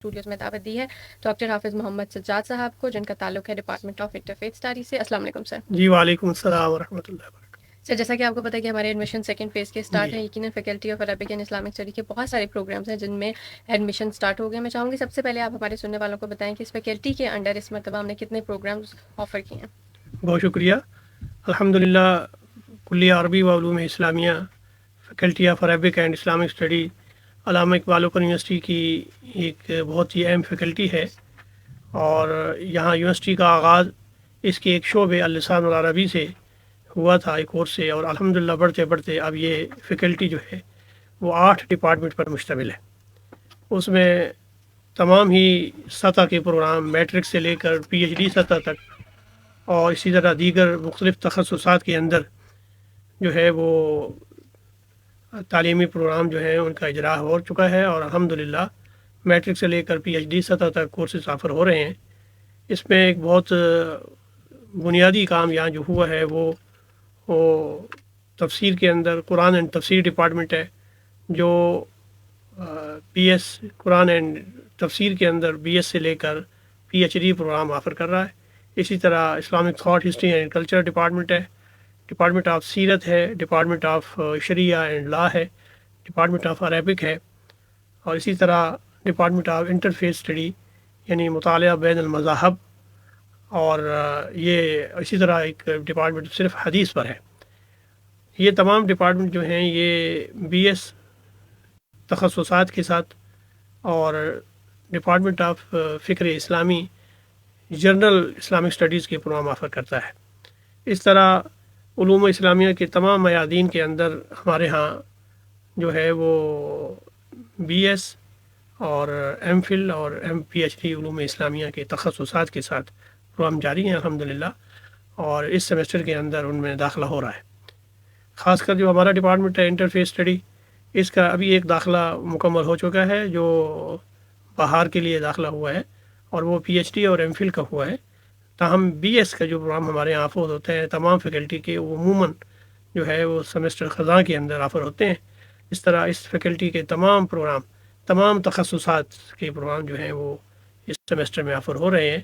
Studios میں دعوت دی ہے ڈاکٹر حافظ محمد سجاد صاحب کو، جن کا تعلق ہے ڈپارٹمنٹ آف انٹرفیتھ اسٹڈی سے۔ السلام علیکم سر۔ جی وعلیکم السلام ورحمۃ اللہ وبرکاتہ۔ سر جیسا کہ آپ کو پتہ ہے کہ ہمارے ایڈمیشن سیکنڈ فیز کے اسٹارٹ ہیں، یقیناً faculty of Arabic and Islamic study کے بہت سارے پروگرامز ہیں جن میں ایڈمیشن اسٹارٹ ہو گئے۔ میں چاہوں گی سب سے پہلے آپ ہمارے سننے والوں کو بتائیں کہ اس فیکلٹی کے انڈر اس مرتبہ ہم نے کتنے پروگرامز آفر کیے ہیں۔ بہت شکریہ۔ الحمدللہ کلیہ عربی و علوم اسلامیہ faculty of Arabic and Islamic study Allama Iqbal open university کی ایک بہت ہی اہم فیکلٹی ہے، اور یہاں یونیورسٹی کا آغاز اس کے ایک شعبے اللسان العربی سے ہوا تھا، ایک کورس سے، اور الحمدللہ بڑھتے بڑھتے اب یہ فیکلٹی جو ہے وہ 8 ڈپارٹمنٹ پر مشتمل ہے۔ اس میں تمام ہی سطح کے پروگرام میٹرک سے لے کر پی ایچ ڈی سطح تک، اور اسی طرح دیگر مختلف تخصصات کے اندر جو ہے وہ تعلیمی پروگرام جو ہیں ان کا اجرا ہو چکا ہے، اور الحمدللہ میٹرک سے لے کر پی ایچ ڈی سطح تک کورسز آفر ہو رہے ہیں۔ اس میں ایک بہت بنیادی کام یہاں جو ہوا ہے وہ تفسیر کے اندر قرآن اینڈ تفسیر ڈپارٹمنٹ ہے، جو بی ایس قرآن اینڈ تفسیر کے اندر بی ایس سے لے کر P H D program offer کر رہا ہے۔ اسی طرح Islamic thought history and culture department ہے، ڈپارٹمنٹ آف سیرت ہے، ڈپارٹمنٹ آف شریعہ اینڈ لا ہے، ڈپارٹمنٹ آف عربک ہے، اور اسی طرح ڈپارٹمنٹ آف انٹرفیس اسٹڈی یعنی مطالعہ بین المذاہب، اور یہ اسی طرح ایک ڈپارٹمنٹ صرف حدیث پر ہے۔ یہ تمام ڈپارٹمنٹ جو ہیں یہ بی ایس تخصصات کے ساتھ، اور ڈپارٹمنٹ آف فکر اسلامی جنرل اسلامک اسٹڈیز کے پروگرام آفر کرتا ہے۔ اس طرح علوم اسلامیہ کے تمام میادین کے اندر ہمارے ہاں جو ہے وہ بی ایس اور ایم فل اور ایم پی ایچ ڈی علوم اسلامیہ کے تخصصات کے ساتھ پروگرام جاری ہیں الحمدللہ، اور اس سیمسٹر کے اندر ان میں داخلہ ہو رہا ہے۔ خاص کر جو ہمارا ڈپارٹمنٹ ہے انٹرفیس اسٹڈی، اس کا ابھی ایک داخلہ مکمل ہو چکا ہے جو بہار کے لیے داخلہ ہوا ہے، اور وہ پی ایچ ڈی اور ایم فل کا ہوا ہے۔ تاہم بی ایس کا جو پروگرام ہمارے یہاں آفر ہوتے ہیں تمام فیکلٹی کے، وہ عموماً جو ہے وہ سیمسٹر خزاں کے اندر آفر ہوتے ہیں۔ اس طرح اس فیکلٹی کے تمام پروگرام، تمام تخصصات کے پروگرام جو ہیں وہ اس سیمسٹر میں آفر ہو رہے ہیں،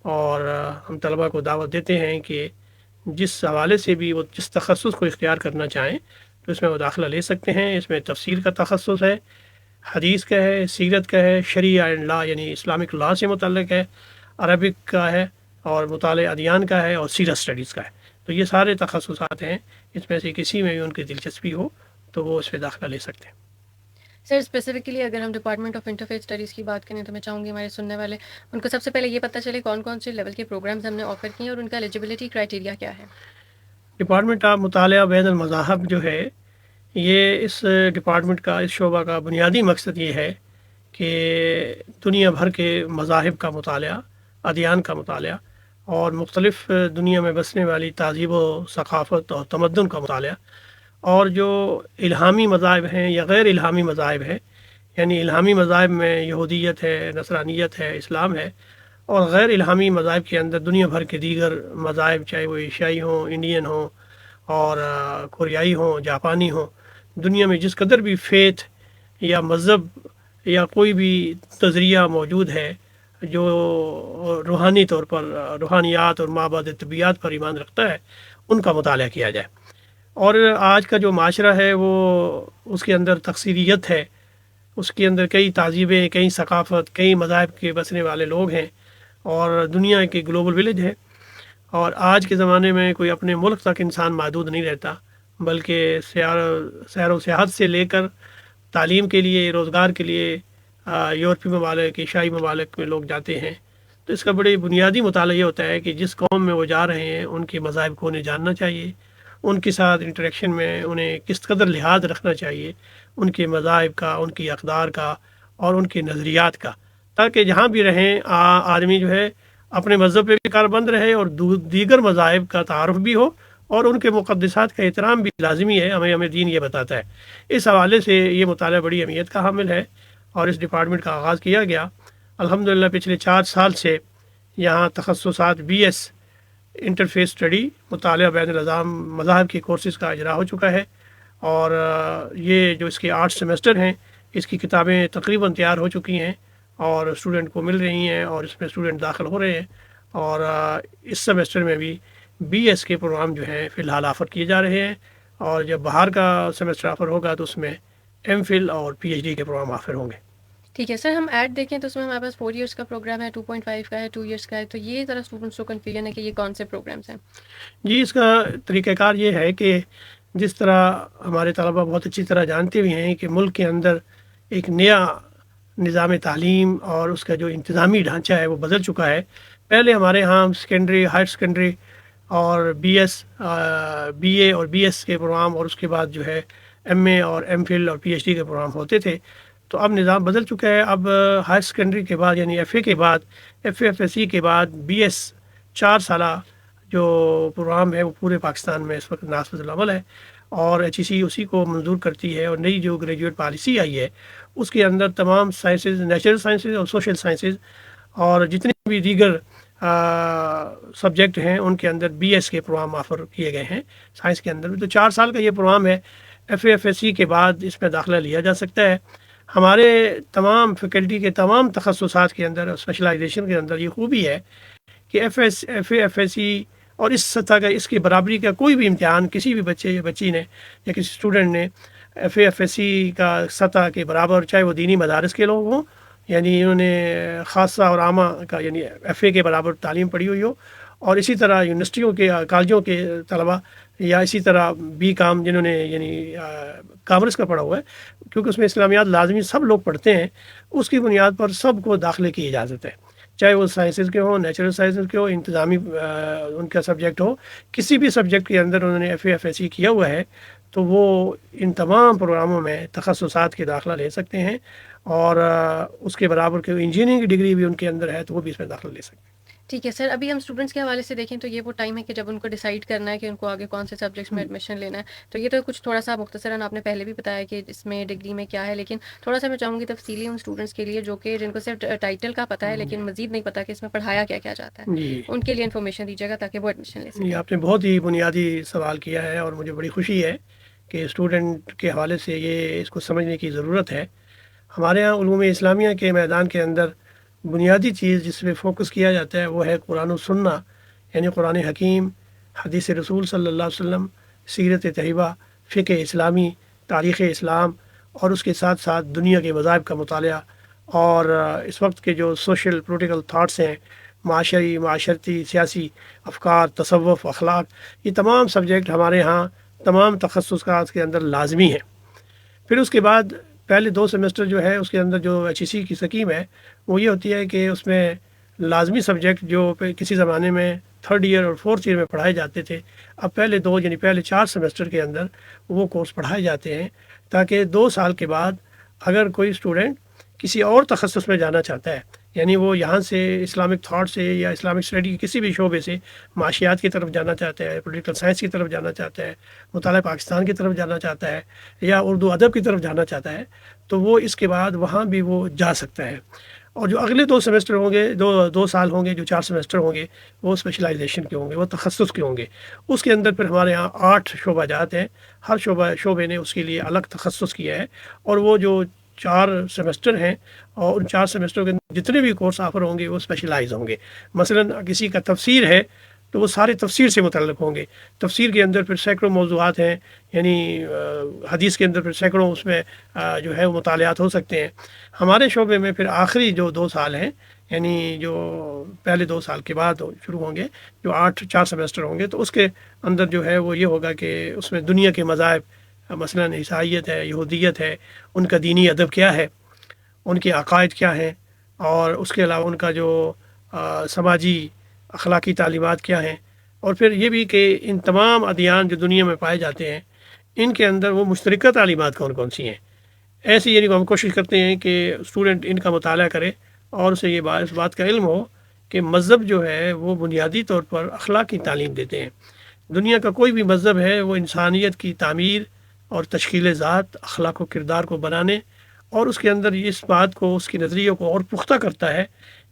اور ہم طلباء کو دعوت دیتے ہیں کہ جس حوالے سے بھی وہ جس تخصص کو اختیار کرنا چاہیں تو اس میں وہ داخلہ لے سکتے ہیں۔ اس میں تفسیر کا تخصص ہے، حدیث کا ہے، سیرت کا ہے، شریعہ اینڈ لا یعنی اسلامک لا سے متعلق ہے، عربک کا ہے، اور مطالعہ ادیان کا ہے، اور سیرت اسٹڈیز کا ہے۔ تو یہ سارے تخصصات ہیں، اس میں سے کسی میں بھی ان کی دلچسپی ہو تو وہ اس پہ داخلہ لے سکتے ہیں۔ سر اسپیسیفکلی اگر ہم ڈپارٹمنٹ آف انٹرفیس اسٹڈیز کی بات کریں تو میں چاہوں گی ہمارے سننے والے ان کو سب سے پہلے یہ پتہ چلے کون کون سے لیول کے پروگرامز ہم نے آفر کیے ہیں اور ان کا ایلیجبلٹی کرائٹیریا کیا ہے۔ ڈپارٹمنٹ آف مطالعہ بین المذاہب جو ہے، یہ اس ڈپارٹمنٹ کا، اس شعبہ کا بنیادی مقصد یہ ہے کہ دنیا بھر کے مذاہب کا مطالعہ، ادیان کا مطالعہ، اور مختلف دنیا میں بسنے والی تہذیب و ثقافت اور تمدن کا مطالعہ، اور جو الہامی مذاہب ہیں یا غیر الہامی مذاہب ہیں، یعنی الہامی مذاہب میں یہودیت ہے، نصرانیت ہے، اسلام ہے، اور غیر الہامی مذاہب کے اندر دنیا بھر کے دیگر مذاہب، چاہے وہ ایشیائی ہوں، انڈین ہوں، اور کوریائی ہوں، جاپانی ہوں، دنیا میں جس قدر بھی فیتھ یا مذہب یا کوئی بھی نظریہ موجود ہے جو روحانی طور پر روحانیات اور مابعد طبیعت پر ایمان رکھتا ہے، ان کا مطالعہ کیا جائے۔ اور آج کا جو معاشرہ ہے وہ اس کے اندر تکثیریت ہے، اس کے اندر کئی تہذیبیں، کئی ثقافت، کئی مذاہب کے بسنے والے لوگ ہیں، اور دنیا کی گلوبل ولیج ہے، اور آج کے زمانے میں کوئی اپنے ملک تک انسان محدود نہیں رہتا، بلکہ سیر و سیاحت سے لے کر تعلیم کے لیے، روزگار کے لیے یورپی ممالک، ایشیائی ممالک میں لوگ جاتے ہیں۔ تو اس کا بڑے بنیادی مطالعہ یہ ہوتا ہے کہ جس قوم میں وہ جا رہے ہیں ان کے مذاہب کو انہیں جاننا چاہیے، ان کے ساتھ انٹریکشن میں انہیں کس قدر لحاظ رکھنا چاہیے، ان کے مذاہب کا، ان کی اقدار کا، اور ان کے نظریات کا، تاکہ جہاں بھی رہیں آدمی جو ہے اپنے مذہب پہ بھی کاربند رہے، اور دیگر مذاہب کا تعارف بھی ہو، اور ان کے مقدسات کا احترام بھی لازمی ہے، ہمیں دین یہ بتاتا ہے۔ اس حوالے سے یہ مطالعہ بڑی اہمیت کا حامل ہے، اور اس ڈپارٹمنٹ کا آغاز کیا گیا۔ الحمدللہ پچھلے 4 سال سے یہاں تخصصات بی ایس انٹرفیس اسٹڈی مطالعہ بین النظام مذاہب کے کورسز کا اجرا ہو چکا ہے، اور یہ جو اس کے 8 سیمسٹر ہیں، اس کی کتابیں تقریباً تیار ہو چکی ہیں، اور اسٹوڈنٹ کو مل رہی ہیں اور اس میں اسٹوڈنٹ داخل ہو رہے ہیں، اور اس سیمسٹر میں بھی بی ایس کے پروگرام جو ہیں فی الحال آفر کیے جا رہے ہیں، اور جب باہر کا سیمسٹر آفر ہوگا تو اس میں ایم فل اور پی ایچ ڈی کے پروگرام آفر ہوں گے۔ ٹھیک ہے سر، ہم ایڈ دیکھیں تو اس میں ہمارے پاس 4 ایئرس کا پروگرام ہے، 2.5 کا ہے، 2 ایئرس کا ہے، تو یہ ذرا اسٹوڈنٹس کو کنفیوژن ہے کہ یہ کون سے پروگرامس ہیں؟ جی، اس کا طریقہ کار یہ ہے کہ جس طرح ہمارے طلبہ بہت اچھی طرح جانتے بھی ہیں کہ ملک کے اندر ایک نیا نظام تعلیم اور اس کا جو انتظامی ڈھانچہ ہے وہ بدل چکا ہے۔ پہلے ہمارے ہاں سیکنڈری، ہائر سیکنڈری اور بی اے اور بی ایس کے پروگرام، اور اس کے بعد جو ہے ایم اے اور ایم فل اور پی ایچ ڈی کے پروگرام ہوتے تھے۔ تو اب نظام بدل چکا ہے، اب ہائر سیکنڈری کے بعد یعنی ایف اے کے بعد، F A F S C کے بعد بی ایس 4 سالہ جو پروگرام ہے وہ پورے پاکستان میں اس وقت نافذ العمل ہے، اور ایچ ای سی اسی کو منظور کرتی ہے، اور نئی جو گریجویٹ پالیسی آئی ہے اس کے اندر تمام سائنسز، نیچرل سائنسز اور سوشل سائنسز اور جتنے بھی دیگر سبجیکٹ ہیں ان کے اندر بی ایس کے پروگرام آفر کیے گئے ہیں۔ سائنس کے اندر بھی تو 4 سال کا یہ پروگرام ہے، F A F S C کے بعد اس میں داخلہ لیا جا سکتا ہے۔ ہمارے تمام فیکلٹی کے تمام تخصصات کے اندر، اسپیشلائزیشن کے اندر یہ خوبی ہے کہ F A F S C اور اس سطح کا، اس کی برابری کا کوئی بھی امتحان کسی بھی بچے یا بچی نے یا کسی اسٹوڈنٹ نے F A F S C کا سطح کے برابر، چاہے وہ دینی مدارس کے لوگ ہوں یعنی انہوں نے خاصہ اور عامہ کا یعنی ایف اے کے برابر تعلیم پڑھی ہوئی ہو، اور اسی طرح یونیورسٹیوں کے، کالجوں کے طلبہ، یا اسی طرح بی کام جنہوں نے یعنی کامرس کا پڑھا ہوا ہے، کیونکہ اس میں اسلامیات لازمی سب لوگ پڑھتے ہیں، اس کی بنیاد پر سب کو داخلے کی اجازت ہے، چاہے وہ سائنسز کے ہوں، نیچرل سائنسز کے ہو، انتظامی ان کا سبجیکٹ ہو، کسی بھی سبجیکٹ کے اندر انہوں نے F A F S C کیا ہوا ہے تو وہ ان تمام پروگراموں میں تخصصات کے داخلہ لے سکتے ہیں، اور اس کے برابر کے انجینئرنگ کی ڈگری بھی ان کے اندر ہے تو وہ بھی اس میں داخلہ لے سکتے ہیں۔ ٹھیک ہے سر، ابھی ہم اسٹوڈنٹس کے حوالے سے دیکھیں تو یہ وہ ٹائم ہے کہ جب ان کو ڈیسائیڈ کرنا ہے کہ ان کو آگے کون سے سبجیکٹس میں ایڈمیشن لینا ہے، تو یہ تو کچھ تھوڑا سا مختصراً آپ نے پہلے بھی بتایا کہ اس میں ڈگری میں کیا ہے، لیکن تھوڑا سا میں چاہوں گی تفصیلی ان اسٹوڈنٹس کے لیے جو کہ جن کو صرف ٹائٹل کا پتہ ہے لیکن مزید نہیں پتہ کہ اس میں پڑھایا کیا کیا جاتا ہے، جی ان کے لیے انفارمیشن دیجیے گا تاکہ وہ ایڈمیشن لے سکیں۔ جی، آپ نے بہت ہی بنیادی سوال کیا ہے، اور مجھے بڑی خوشی ہے کہ اسٹوڈنٹ کے حوالے سے یہ اس کو سمجھنے کی ضرورت ہے۔ ہمارے ہاں علوم اسلامیہ کے میدان کے اندر بنیادی چیز جس پہ فوکس کیا جاتا ہے وہ ہے قرآن و سنہ، یعنی قرآن حکیم، حدیث رسول صلی اللہ علیہ وسلم، سیرت طیبہ، فقہ اسلامی، تاریخ اسلام، اور اس کے ساتھ ساتھ دنیا کے مذاہب کا مطالعہ، اور اس وقت کے جو سوشل پولیٹیکل تھاٹس ہیں، معاشرتی سیاسی افکار، تصوف، اخلاق، یہ تمام سبجیکٹ ہمارے ہاں تمام تخصصات کے اندر لازمی ہیں۔ پھر اس کے بعد پہلے 2 سیمسٹر جو ہے اس کے اندر جو ایچ ای سی کی سکیم ہے وہ یہ ہوتی ہے کہ اس میں لازمی سبجیکٹ جو کسی زمانے میں 3rd ایئر اور 4th ایئر میں پڑھائے جاتے تھے، اب پہلے 2 یعنی پہلے 4 سیمسٹر کے اندر وہ کورس پڑھائے جاتے ہیں، تاکہ 2 سال کے بعد اگر کوئی اسٹوڈنٹ کسی اور تخصص میں جانا چاہتا ہے، یعنی وہ یہاں سے اسلامک تھاٹ سے یا اسلامک اسٹڈی کے کسی بھی شعبے سے معاشیات کی طرف جانا چاہتا ہے، پولیٹیکل سائنس کی طرف جانا چاہتا ہے، مطالعہ پاکستان کی طرف جانا چاہتا ہے، یا اردو ادب کی طرف جانا چاہتا ہے، تو وہ اس کے بعد وہاں بھی وہ جا سکتا ہے۔ اور جو اگلے 2 سیمسٹر ہوں گے، 2 سال ہوں گے، جو 4 سیمسٹر ہوں گے، وہ اسپیشلائزیشن کے ہوں گے، وہ تخصص کے ہوں گے۔ اس کے اندر پھر ہمارے یہاں 8 شعبہ جات ہیں، ہر شعبے نے اس کے لیے الگ تخصص کیا ہے، اور وہ جو 4 سیمسٹر ہیں اور ان 4 سیمسٹر کے جتنے بھی کورس آفر ہوں گے وہ اسپیشلائز ہوں گے۔ مثلا کسی کا تفسیر ہے تو وہ سارے تفسیر سے متعلق ہوں گے۔ تفسیر کے اندر پھر سینکڑوں موضوعات ہیں، یعنی حدیث کے اندر پھر سینکڑوں اس میں جو ہے وہ مطالعات ہو سکتے ہیں۔ ہمارے شعبے میں پھر آخری جو 2 سال ہیں، یعنی جو پہلے 2 سال کے بعد شروع ہوں گے، جو 4 سیمسٹر ہوں گے، تو اس کے اندر جو ہے وہ یہ ہوگا کہ اس میں دنیا کے مذاہب، مثلا عیسائیت ہے، یہودیت ہے، ان کا دینی ادب کیا ہے، ان کے عقائد کیا ہیں، اور اس کے علاوہ ان کا جو سماجی اخلاقی تعلیمات کیا ہیں، اور پھر یہ بھی کہ ان تمام ادیان جو دنیا میں پائے جاتے ہیں ان کے اندر وہ مشترکہ تعلیمات کون کون سی ہیں۔ ایسی یعنی ہم کوشش کرتے ہیں کہ اسٹوڈنٹ ان کا مطالعہ کرے اور اسے یہ اس بات کا علم ہو کہ مذہب جو ہے وہ بنیادی طور پر اخلاق کی تعلیم دیتے ہیں۔ دنیا کا کوئی بھی مذہب ہے وہ انسانیت کی تعمیر اور تشکیل ذات، اخلاق و کردار کو بنانے، اور اس کے اندر اس بات کو، اس کے نظریے کو اور پختہ کرتا ہے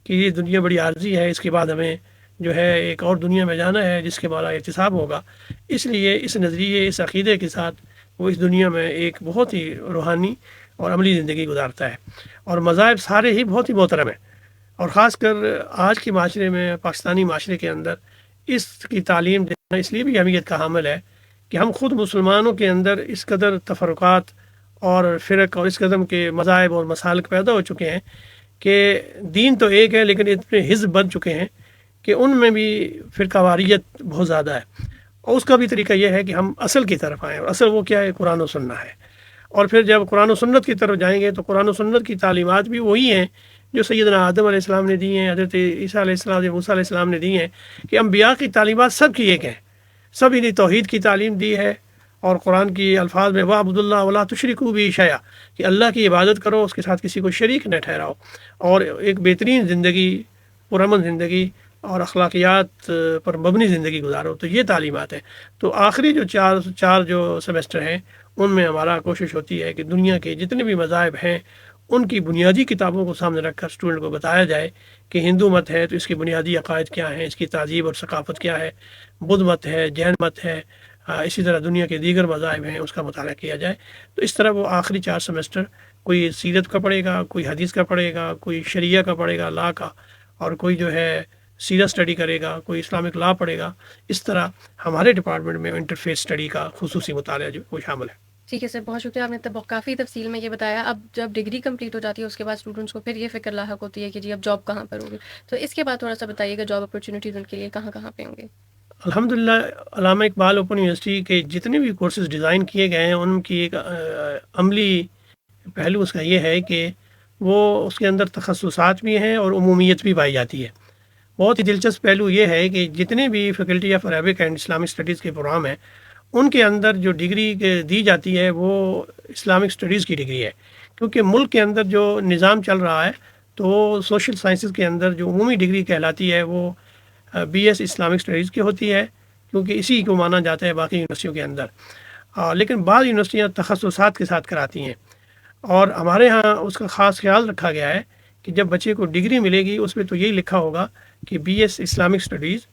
کہ یہ دنیا بڑی عارضی ہے، اس کے بعد ہمیں جو ہے ایک اور دنیا میں جانا ہے جس کے بعد احتساب ہوگا۔ اس لیے اس نظریے، اس عقیدے کے ساتھ وہ اس دنیا میں ایک بہت ہی روحانی اور عملی زندگی گزارتا ہے. اور مذاہب سارے ہی بہت ہی محترم ہیں، اور خاص کر آج کے معاشرے میں، پاکستانی معاشرے کے اندر اس کی تعلیم دینا اس لیے بھی اہمیت کا حامل ہے کہ ہم خود مسلمانوں کے اندر اس قدر تفرقات اور فرق اور اس قسم کے مذاہب اور مسالک پیدا ہو چکے ہیں کہ دین تو ایک ہے لیکن اتنے حزب بن چکے ہیں کہ ان میں بھی فرقہ واریت بہت زیادہ ہے. اور اس کا بھی طریقہ یہ ہے کہ ہم اصل کی طرف آئیں، اور اصل وہ کیا ہے؟ قرآن و سنت ہے. اور پھر جب قرآن و سنت کی طرف جائیں گے تو قرآن و سنت کی تعلیمات بھی وہی ہیں جو سیدنا آدم علیہ السلام نے دی ہیں، حضرت عیسیٰ علیہ السلام، موسیٰ علیہ السلام نے دی ہیں، کہ انبیاء کی تعلیمات سب کی ایک ہیں. سبھی نے توحید کی تعلیم دی ہے، اور قرآن کی الفاظ میں وَاعْبُدُوا اللَّهَ وَلَا تُشْرِكُوا بِهِ شَيْئًا، کہ اللہ کی عبادت کرو، اس کے ساتھ کسی کو شریک نہ ٹھہراؤ، اور ایک بہترین زندگی، پرامن زندگی اور اخلاقیات پر مبنی زندگی گزارو. تو یہ تعلیمات ہیں. تو آخری جو چار جو سیمسٹر ہیں ان میں ہمارا کوشش ہوتی ہے کہ دنیا کے جتنے بھی مذاہب ہیں ان کی بنیادی کتابوں کو سامنے رکھ کر اسٹوڈنٹ کو بتایا جائے کہ ہندو مت ہے تو اس کی بنیادی عقائد کیا ہیں، اس کی تہذیب اور ثقافت کیا ہے، بدھ مت ہے، جین مت ہے، اسی طرح دنیا کے دیگر مذاہب ہیں، اس کا مطالعہ کیا جائے. تو اس طرح وہ آخری 4 سیمسٹر کوئی سیرت کا پڑھے گا، کوئی حدیث کا پڑھے گا، کوئی شریعہ کا پڑھے گا، لا کا، اور کوئی جو ہے سیرت اسٹڈی کرے گا، کوئی اسلامک لا پڑھے گا. اس طرح ہمارے ڈپارٹمنٹ میں انٹرفیس اسٹڈی کا خصوصی مطالعہ جو وہ شامل ہے. ٹھیک ہے سر، بہت شکریہ، آپ نے کافی تفصیل میں یہ بتایا. اب جب ڈگری کمپلیٹ ہو جاتی ہے اس کے بعد اسٹوڈنٹس کو پھر یہ فکر لاحق ہوتی ہے کہ جی اب جاب کہاں پر ہوگی، تو اس کے بعد تھوڑا سا بتائیے گا جاب اپرچونیٹیز ان کے لیے کہاں کہاں پہ ہوں گے؟ الحمدللہ علامہ اقبال اوپن یونیورسٹی کے جتنے بھی کورسز ڈیزائن کیے گئے ہیں ان کی ایک عملی پہلو اس کا یہ ہے کہ وہ اس کے اندر تخصصات بھی ہیں اور عمومیت بھی پائی جاتی ہے. بہت ہی دلچسپ پہلو یہ ہے کہ جتنے بھی faculty of Arabic and Islamic studies کے پروگرام ہیں ان کے اندر جو ڈگری دی جاتی ہے وہ اسلامک اسٹڈیز کی ڈگری ہے، کیونکہ ملک کے اندر جو نظام چل رہا ہے تو سوشل سائنسز کے اندر جو عمومی ڈگری کہلاتی ہے وہ بی ایس اسلامک اسٹڈیز کی ہوتی ہے، کیونکہ اسی کو مانا جاتا ہے باقی یونیورسٹیوں کے اندر. لیکن بعض یونیورسٹیاں تخصصات کے ساتھ کراتی ہیں، اور ہمارے ہاں اس کا خاص خیال رکھا گیا ہے کہ جب بچے کو ڈگری ملے گی اس میں تو یہی لکھا ہوگا کہ بی ایس اسلامک اسٹڈیز،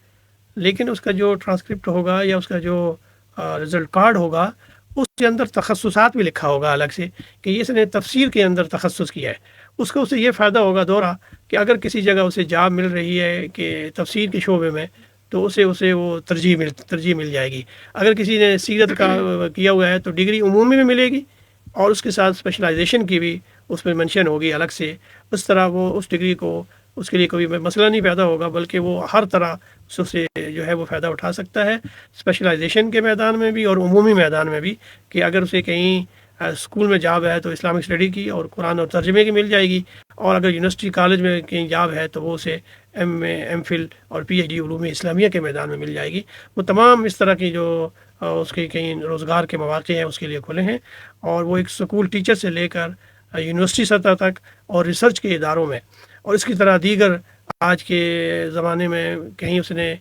لیکن اس کا جو ٹرانسکرپٹ ہوگا یا اس کا جو رزلٹ کارڈ ہوگا اس کے اندر تخصصات بھی لکھا ہوگا الگ سے کہ اس نے تفسیر کے اندر تخصص کیا ہے. اس کا اسے یہ فائدہ ہوگا دورہ کہ اگر کسی جگہ اسے جاب مل رہی ہے کہ تفسیر کے شعبے میں تو اسے وہ ترجیح مل جائے گی. اگر کسی نے سیرت کا کیا ہوا ہے تو ڈگری عمومی میں ملے گی اور اس کے ساتھ اسپیشلائزیشن کی بھی اس میں منشن ہوگی الگ سے. اس طرح وہ اس ڈگری کو اس کے لیے کوئی مسئلہ نہیں پیدا ہوگا، بلکہ وہ ہر طرح سے جو ہے وہ فائدہ اٹھا سکتا ہے، اسپیشلائزیشن کے میدان میں بھی اور عمومی میدان میں بھی. کہ اگر اسے کہیں اسکول میں جاب ہے تو اسلامک اسٹڈی کی اور قرآن اور ترجمے کی مل جائے گی، اور اگر یونیورسٹی کالج میں کہیں جاب ہے تو وہ اسے ایم اے، ایم فل اور پی ایچ ڈی علوم اسلامیہ کے میدان میں مل جائے گی. وہ تمام اس طرح کی جو اس کے کئی روزگار کے مواقع ہیں اس کے لیے کھلے ہیں، اور وہ ایک اسکول ٹیچر سے لے کر یونیورسٹی سطح تک اور ریسرچ کے اداروں میں، اور اس کی طرح دیگر آج کے زمانے میں کہیں اس نے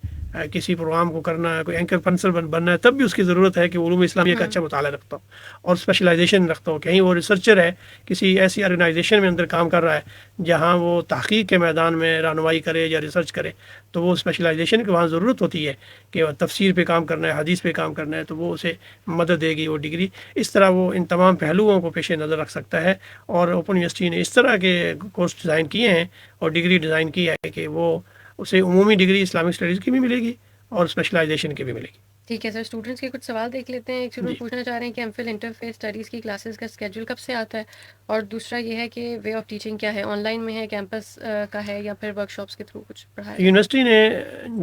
کسی پروگرام کو کرنا ہے، کوئی اینکر پنسل بننا ہے، تب بھی اس کی ضرورت ہے کہ علوم اسلامیہ کا اچھا مطالعہ رکھتا ہو اور اسپیشلائزیشن رکھتا ہو. کہیں وہ ریسرچر ہے، کسی ایسی آرگنائزیشن میں اندر کام کر رہا ہے جہاں وہ تحقیق کے میدان میں رہنمائی کرے یا ریسرچ کرے، تو وہ اسپیشلائزیشن کی وہاں ضرورت ہوتی ہے کہ وہ تفسیر پہ کام کرنا ہے، حدیث پہ کام کرنا ہے، تو وہ اسے مدد دے گی وہ ڈگری. اس طرح وہ ان تمام پہلوؤں کو پیش نظر رکھ سکتا ہے. اور اوپن یونیورسٹی نے اس طرح کے کورس ڈیزائن کیے ہیں اور ڈگری ڈیزائن کی ہے کہ وہ اسے عمومی ڈگری اسلامک اسٹڈیز کی بھی ملے گی اور اسپیشلائزیشن کی بھی ملے گی. ٹھیک ہے سر، اسٹوڈنٹس کے کچھ سوال دیکھ لیتے ہیں. ایک اسٹوڈنٹ پوچھنا چاہ رہے ہیں کہ ایم فل انٹرفیس اسٹڈیز کی کلاسز کا اسکیجول کب سے آتا ہے، اور دوسرا یہ ہے کہ وے آف ٹیچنگ کیا ہے، آن لائن میں ہے، کیمپس کا ہے، یا پھر ورک شاپس کے تھرو کچھ پڑھایا؟ یونیورسٹی نے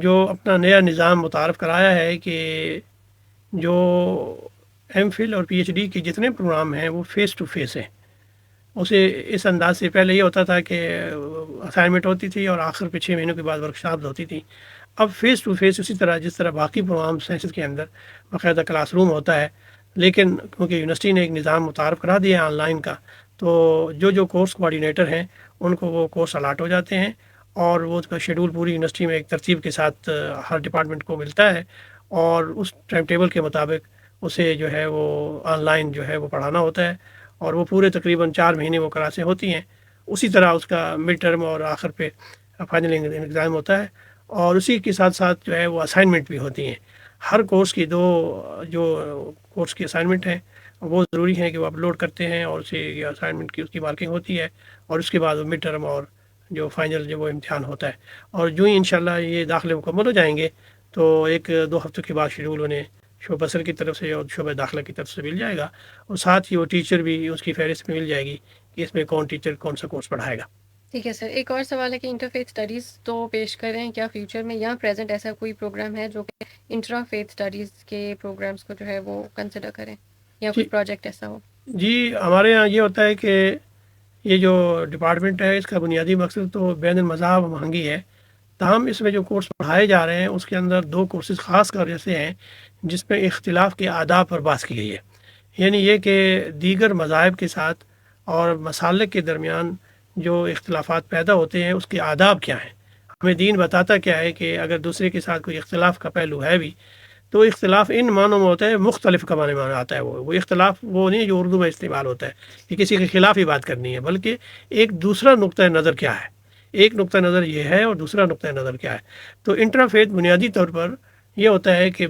جو اپنا نیا نظام متعارف کرایا ہے کہ جو ایم فل اور پی ایچ ڈی کے جتنے پروگرام ہیں وہ فیس ٹو فیس ہیں. اسے اس انداز سے پہلے یہ ہوتا تھا کہ اسائنمنٹ ہوتی تھی اور آخر پہ 6 مہینوں کے بعد ورک شاپس ہوتی تھی. اب فیس ٹو فیس اسی طرح جس طرح باقی پروگرام سائنسز کے اندر باقاعدہ کلاس روم ہوتا ہے، لیکن کیونکہ یونیورسٹی نے ایک نظام متعارف کرا دیا ہے آن لائن کا، تو جو کورس کوآرڈینیٹر ہیں ان کو وہ کورس الاٹ ہو جاتے ہیں، اور وہ اس کا شیڈول پوری یونیورسٹی میں ایک ترتیب کے ساتھ ہر ڈپارٹمنٹ کو ملتا ہے، اور اس ٹائم ٹیبل کے مطابق اسے جو ہے وہ آن لائن جو ہے وہ پڑھانا ہوتا ہے، اور وہ پورے تقریباً 4 مہینے وہ کلاسیں ہوتی ہیں. اسی طرح اس کا مڈ ٹرم اور آخر پہ فائنل ایگزام ہوتا ہے، اور اسی کے ساتھ ساتھ جو ہے وہ اسائنمنٹ بھی ہوتی ہیں. ہر کورس کی 2 جو کورس کی اسائنمنٹ ہیں وہ ضروری ہے کہ وہ اپلوڈ کرتے ہیں اور اسے اسائنمنٹ کی اس کی مارکنگ ہوتی ہے، اور اس کے بعد وہ مڈ ٹرم اور جو فائنل جو وہ امتحان ہوتا ہے. اور جو ہی انشاءاللہ یہ داخلے مکمل ہو جائیں گے تو 1-2 ہفتوں کے بعد شیڈول انہیں شعبہ سر کی طرف سے اور شعبہ داخلہ کی طرف سے مل جائے گا، اور ساتھ ہی وہ ٹیچر بھی اس کی فہرست میں مل جائے گی کہ اس میں کون ٹیچر کون سا کورس پڑھائے گا. ٹھیک ہے سر، ایک اور سوال ہے کہ انٹرفیتھ اسٹڈیز تو پیش کر رہے ہیں، کیا فیوچر میں یا پریزنٹ ایسا کوئی پروگرام ہے جو کہ انٹرا فیتھ اسٹڈیز کے پروگرامس کو جو ہے وہ کنسیڈر کریں، یا کوئی جی پروجیکٹ ایسا ہو؟ جی ہمارے یہاں یہ ہوتا ہے کہ یہ جو ڈپارٹمنٹ ہے اس کا بنیادی مقصد تو بین المذاہب ہماہنگی ہے، تاہم اس میں جو کورس پڑھائے جا رہے ہیں اس کے اندر 2 کورسز خاص کر ایسے ہیں جس میں اختلاف کے آداب پر بحث کی گئی ہے. یعنی یہ کہ دیگر مذاہب کے ساتھ اور مسالک کے درمیان جو اختلافات پیدا ہوتے ہیں اس کے آداب کیا ہیں. ہمیں دین بتاتا کیا ہے کہ اگر دوسرے کے ساتھ کوئی اختلاف کا پہلو ہے بھی تو اختلاف ان معنوں میں ہوتا ہے، مختلف کا معنی آتا ہے. وہ اختلاف وہ نہیں جو اردو میں استعمال ہوتا ہے کہ کسی کے خلاف ہی بات کرنی ہے، بلکہ ایک دوسرا نقطۂ نظر کیا ہے. ایک نقطہ نظر یہ ہے اور دوسرا نقطہ نظر کیا ہے. تو انٹرفیتھ بنیادی طور پر یہ ہوتا ہے کہ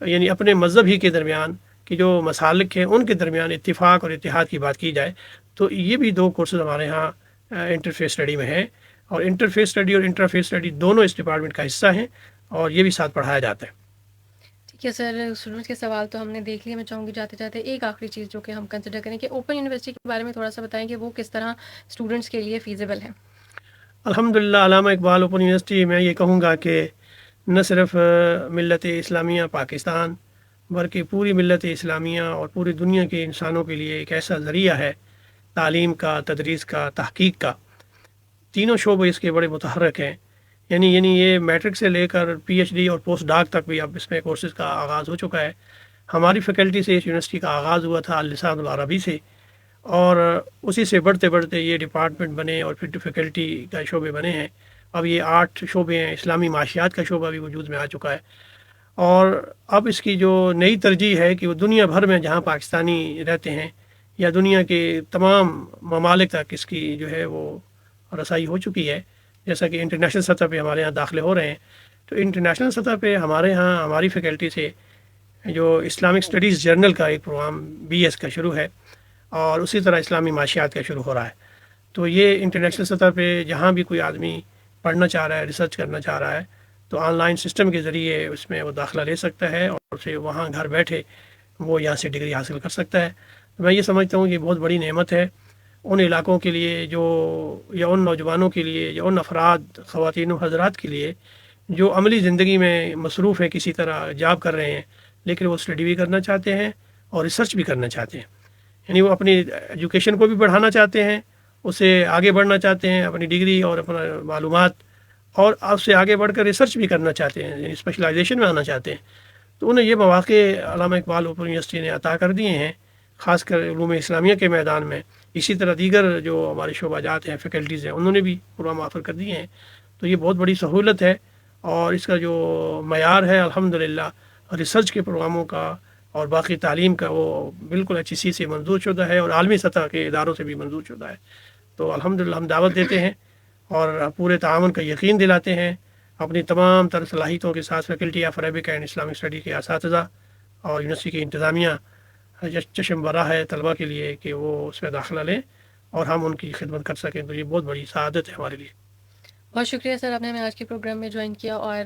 یعنی اپنے مذہب ہی کے درمیان کہ جو مسالک ہیں ان کے درمیان اتفاق اور اتحاد کی بات کی جائے. تو یہ بھی 2 کورسز ہمارے ہاں انٹرفیتھ اسٹڈی میں ہیں، اور انٹرفیتھ اسٹڈی اور انٹرفیتھ اسٹڈی دونوں اس ڈپارٹمنٹ کا حصہ ہیں، اور یہ بھی ساتھ پڑھایا جاتا ہے. ٹھیک ہے سر، اسٹوڈنٹس کے سوال تو ہم نے دیکھ لیے. میں چاہوں گی جاتے جاتے ایک آخری چیز جو کہ ہم کنسیڈر کریں کہ اوپن یونیورسٹی کے بارے میں تھوڑا سا بتائیں کہ وہ کس طرح اسٹوڈنٹس کے لیے فیزیبل ہے. الحمدللہ علامہ اقبال اوپن یونیورسٹی میں یہ کہوں گا کہ نہ صرف ملت اسلامیہ پاکستان بلکہ پوری ملت اسلامیہ اور پوری دنیا کے انسانوں کے لیے ایک ایسا ذریعہ ہے تعلیم کا، تدریس کا، تحقیق کا. تینوں شعبے اس کے بڑے متحرک ہیں. یعنی یہ میٹرک سے لے کر پی ایچ ڈی اور پوسٹ ڈاک تک بھی اب اس میں کورسز کا آغاز ہو چکا ہے. ہماری فیکلٹی سے اس یونیورسٹی کا آغاز ہوا تھا اللسان العربی سے، اور اسی سے بڑھتے بڑھتے یہ ڈپارٹمنٹ بنے اور پھر فیکلٹی کا شعبے بنے ہیں. اب یہ 8 شعبے ہیں. اسلامی معاشیات کا شعبہ بھی وجود میں آ چکا ہے، اور اب اس کی جو نئی ترجیح ہے کہ وہ دنیا بھر میں جہاں پاکستانی رہتے ہیں یا دنیا کے تمام ممالک تک اس کی جو ہے وہ رسائی ہو چکی ہے. جیسا کہ انٹرنیشنل سطح پہ ہمارے ہاں داخلے ہو رہے ہیں، تو انٹرنیشنل سطح پہ ہمارے ہاں ہماری فیکلٹی سے جو اسلامک اسٹڈیز جرنل کا ایک پروگرام BS کا شروع ہے، اور اسی طرح اسلامی معاشیات کا شروع ہو رہا ہے. تو یہ انٹرنیشنل سطح پہ جہاں بھی کوئی آدمی پڑھنا چاہ رہا ہے، ریسرچ کرنا چاہ رہا ہے، تو آن لائن سسٹم کے ذریعے اس میں وہ داخلہ لے سکتا ہے، اور اسے وہاں گھر بیٹھے وہ یہاں سے ڈگری حاصل کر سکتا ہے. میں یہ سمجھتا ہوں کہ بہت بڑی نعمت ہے ان علاقوں کے لیے یا ان نوجوانوں کے لیے یا ان افراد، خواتین و حضرات کے لیے جو عملی زندگی میں مصروف ہیں، کسی طرح جاب کر رہے ہیں لیکن وہ اسٹڈی بھی کرنا چاہتے ہیں اور ریسرچ بھی کرنا چاہتے ہیں. یعنی وہ اپنی ایجوکیشن کو بھی بڑھانا چاہتے ہیں، اسے آگے بڑھنا چاہتے ہیں، اپنی ڈگری اور اپنا معلومات، اور اس سے آگے بڑھ کر ریسرچ بھی کرنا چاہتے ہیں، یعنی اسپیشلائزیشن میں آنا چاہتے ہیں. تو انہیں یہ مواقع علامہ اقبال اوپن یونیورسٹی نے عطا کر دیے ہیں، خاص کر علوم اسلامیہ کے میدان میں. اسی طرح دیگر جو ہمارے شعبہ جات ہیں، فیکلٹیز ہیں، انہوں نے بھی پروگرام آفر کر دیے ہیں. تو یہ بہت بڑی سہولت ہے، اور اس کا جو معیار ہے الحمدللہ ریسرچ کے پروگراموں کا اور باقی تعلیم کا وہ بالکل HEC سے منظور شدہ ہے، اور عالمی سطح کے اداروں سے بھی منظور شدہ ہے. تو الحمدللہ ہم دعوت دیتے ہیں اور پورے تعاون کا یقین دلاتے ہیں اپنی تمام تر صلاحیتوں کے ساتھ faculty of Arabic and Islamic study کے اساتذہ اور یونیورسٹی کی انتظامیہ چشم برا ہے طلبہ کے لیے کہ وہ اس میں داخلہ لیں اور ہم ان کی خدمت کر سکیں. تو یہ بہت بڑی سعادت ہے ہمارے لیے. بہت شکریہ سر، آپ نے ہمیں آج کے پروگرام میں جوائن کیا، اور